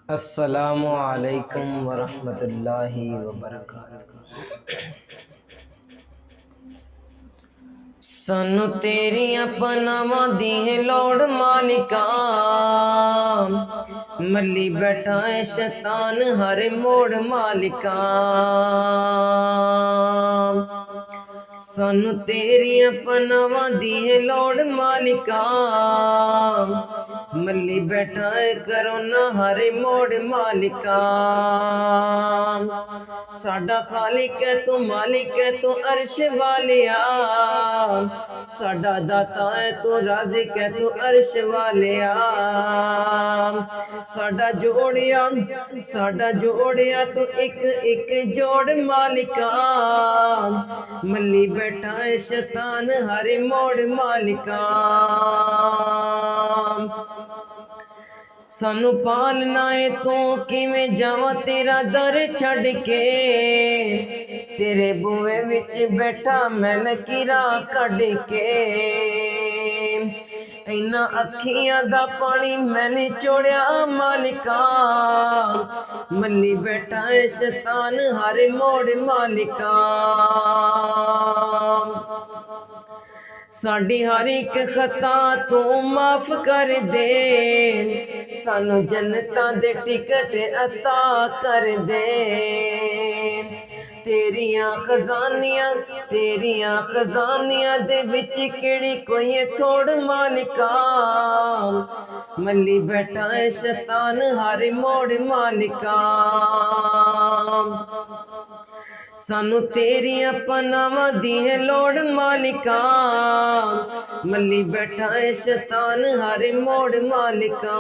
अस्सलामु अलैकुम वरहमतुल्लाहि वबरकातुहू। सानू तेरियां पनावां दी है लोड़ मालिका, मली बैठा है शैतान हर मोड़ मालिका। सानू तेरियां पनावां दी है लोड़ मालिका, मली बैठा है करोना हर मोड़ मालिका। साडा खालिक है तू, मालिक है तू अर्श वालिया, साडा दाता है तू, राज़िक है तू अर्श वालिया। साडा जोड़िया तू एक एक जोड़ मालिका, मली बैठा है शैतान हर मोड़ मालिका। सानू पालना है तू किवें जावां तेरा दर छड़ के, तेरे बुए विच बैठा मैं लकीरा कढ़ के। इन्ना अखियां दा पानी मैंने चोड़िया मालिका, मली बैठा है शैतान हर मोड़ मालिका। साडी हर एक खता तू माफ कर दे, सानू जन्नतां दे टिकट अता कर दे। तेरियां खजानियां दे विच केड़ी कोई थोड़ मालिका, मली बैठा है शैतान हर मोड़ मालिका। सानू तेरियां पनावां दी है लोड़ मालिका, मली बैठा है शैतान हर मोड़ मालिका।